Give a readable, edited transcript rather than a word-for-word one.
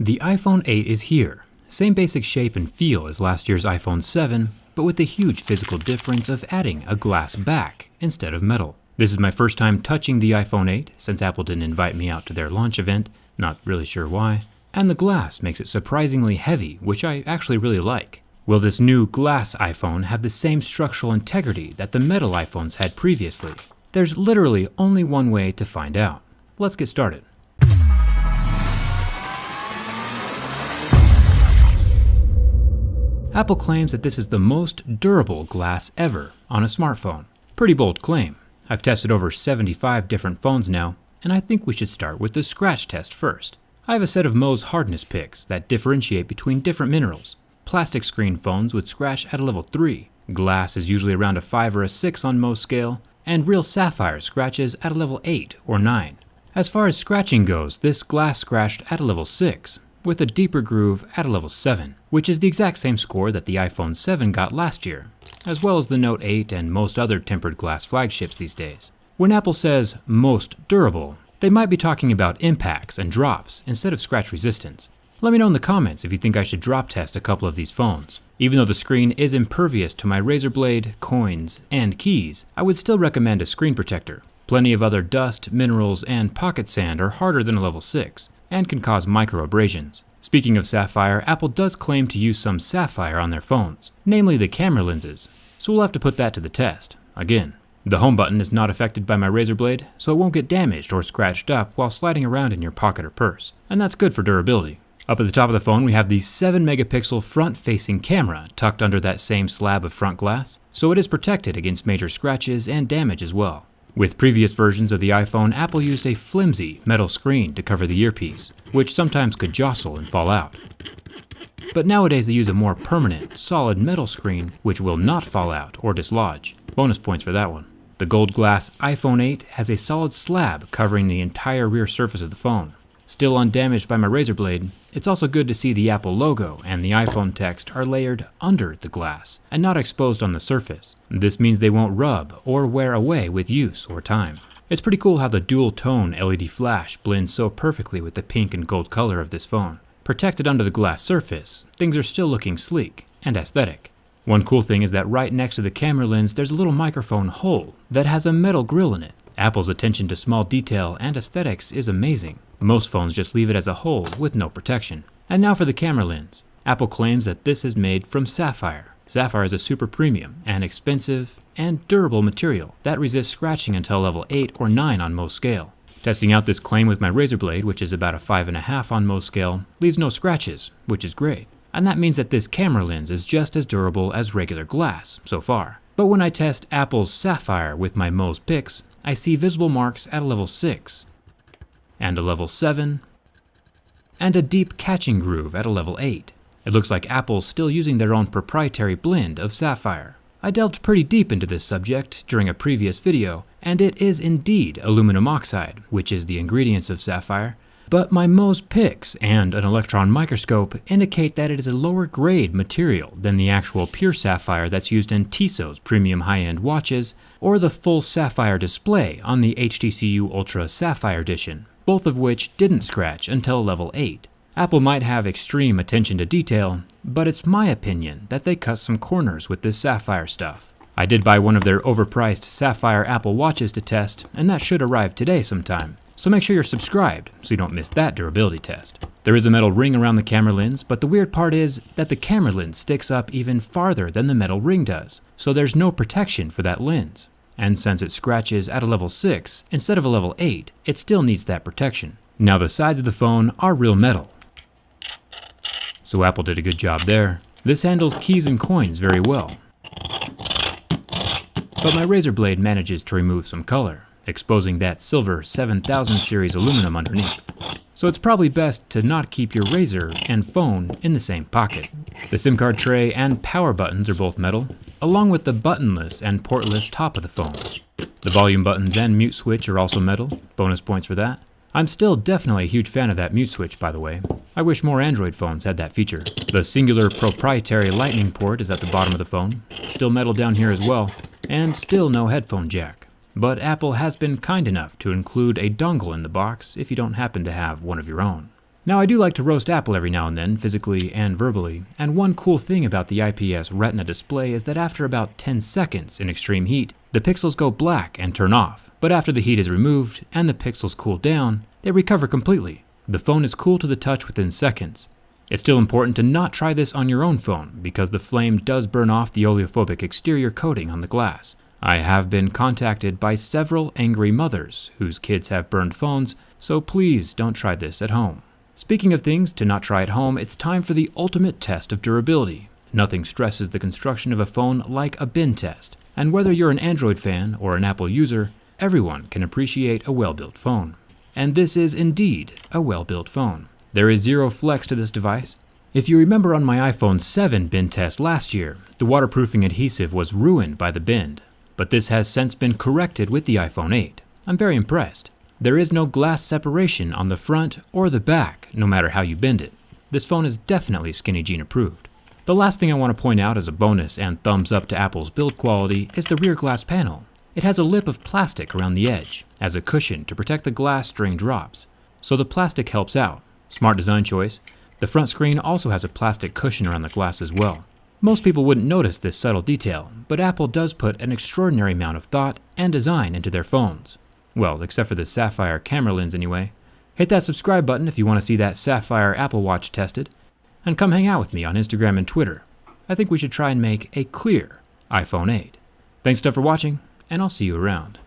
The iPhone 8 is here. Same basic shape and feel as last year's iPhone 7, but with the huge physical difference of adding a glass back instead of metal. This is my first time touching the iPhone 8 since Apple didn't invite me out to their launch event, not really sure why, and the glass makes it surprisingly heavy, which I actually really like. Will this new glass iPhone have the same structural integrity that the metal iPhones had previously? There's literally only one way to find out. Let's get started. Apple claims that this is the most durable glass ever on a smartphone. Pretty bold claim. I've tested over 75 different phones now, and I think we should start with the scratch test first. I have a set of Mohs hardness picks that differentiate between different minerals. Plastic screen phones would scratch at a level 3, glass is usually around a 5 or a 6 on Mohs scale, and real sapphire scratches at a level 8 or 9. As far as scratching goes, this glass scratched at a level 6, with a deeper groove at a level 7, which is the exact same score that the iPhone 7 got last year, as well as the Note 8 and most other tempered glass flagships these days. When Apple says most durable, they might be talking about impacts and drops instead of scratch resistance. Let me know in the comments if you think I should drop test a couple of these phones. Even though the screen is impervious to my razor blade, coins, and keys, I would still recommend a screen protector. Plenty of other dust, minerals, and pocket sand are harder than a level 6, and can cause micro abrasions. Speaking of sapphire, Apple does claim to use some sapphire on their phones, namely the camera lenses, so we'll have to put that to the test. Again, the home button is not affected by my razor blade, so it won't get damaged or scratched up while sliding around in your pocket or purse, and that's good for durability. Up at the top of the phone, we have the 7-megapixel front-facing camera tucked under that same slab of front glass, so it is protected against major scratches and damage as well. With previous versions of the iPhone, Apple used a flimsy metal screen to cover the earpiece, which sometimes could jostle and fall out. But nowadays they use a more permanent, solid metal screen which will not fall out or dislodge. Bonus points for that one. The gold glass iPhone 8 has a solid slab covering the entire rear surface of the phone. Still undamaged by my razor blade, it's also good to see the Apple logo and the iPhone text are layered under the glass and not exposed on the surface. This means they won't rub or wear away with use or time. It's pretty cool how the dual-tone LED flash blends so perfectly with the pink and gold color of this phone. Protected under the glass surface, things are still looking sleek and aesthetic. One cool thing is that right next to the camera lens there's a little microphone hole that has a metal grill in it. Apple's attention to small detail and aesthetics is amazing. Most phones just leave it as a hole with no protection. And now for the camera lens. Apple claims that this is made from sapphire. Sapphire is a super premium and expensive and durable material that resists scratching until level 8 or 9 on Mohs scale. Testing out this claim with my razor blade, which is about a 5.5 on Mohs scale, leaves no scratches, which is great. And that means that this camera lens is just as durable as regular glass so far. But when I test Apple's sapphire with my Mohs picks, I see visible marks at a level 6, and a level 7, and a deep catching groove at a level 8. It looks like Apple's still using their own proprietary blend of sapphire. I delved pretty deep into this subject during a previous video, and it is indeed aluminum oxide, which is the ingredients of sapphire, but my Mohs picks and an electron microscope indicate that it is a lower grade material than the actual pure sapphire that's used in Tissot's premium high-end watches or the full sapphire display on the HTC Ultra Sapphire Edition, both of which didn't scratch until level 8. Apple might have extreme attention to detail, but it's my opinion that they cut some corners with this sapphire stuff. I did buy one of their overpriced sapphire Apple watches to test, and that should arrive today sometime. So make sure you're subscribed so you don't miss that durability test. There is a metal ring around the camera lens, but the weird part is that the camera lens sticks up even farther than the metal ring does, so there's no protection for that lens. And since it scratches at a level 6 instead of a level 8, it still needs that protection. Now the sides of the phone are real metal, so Apple did a good job there. This handles keys and coins very well, but my razor blade manages to remove some color, exposing that silver 7000 series aluminum underneath. So it's probably best to not keep your razor and phone in the same pocket. The SIM card tray and power buttons are both metal, along with the buttonless and portless top of the phone. The volume buttons and mute switch are also metal, bonus points for that. I'm still definitely a huge fan of that mute switch, by the way. I wish more Android phones had that feature. The singular proprietary lightning port is at the bottom of the phone, still metal down here as well, and still no headphone jack. But Apple has been kind enough to include a dongle in the box if you don't happen to have one of your own. Now, I do like to roast Apple every now and then, physically and verbally, and one cool thing about the IPS Retina display is that after about 10 seconds in extreme heat, the pixels go black and turn off, but after the heat is removed and the pixels cool down, they recover completely. The phone is cool to the touch within seconds. It's still important to not try this on your own phone, because the flame does burn off the oleophobic exterior coating on the glass. I have been contacted by several angry mothers whose kids have burned phones, so please don't try this at home. Speaking of things to not try at home, it's time for the ultimate test of durability. Nothing stresses the construction of a phone like a bin test, and whether you're an Android fan or an Apple user, everyone can appreciate a well-built phone. And this is indeed a well-built phone. There is zero flex to this device. If you remember on my iPhone 7 bin test last year, the waterproofing adhesive was ruined by the bend, but this has since been corrected with the iPhone 8. I'm very impressed. There is no glass separation on the front or the back, no matter how you bend it. This phone is definitely skinny jean approved. The last thing I want to point out as a bonus and thumbs up to Apple's build quality is the rear glass panel. It has a lip of plastic around the edge as a cushion to protect the glass during drops, so the plastic helps out. Smart design choice. The front screen also has a plastic cushion around the glass as well. Most people wouldn't notice this subtle detail, but Apple does put an extraordinary amount of thought and design into their phones. Well, except for the sapphire camera lens anyway. Hit that subscribe button if you want to see that sapphire Apple Watch tested, and come hang out with me on Instagram and Twitter. I think we should try and make a clear iPhone 8. Thanks for watching, and I'll see you around.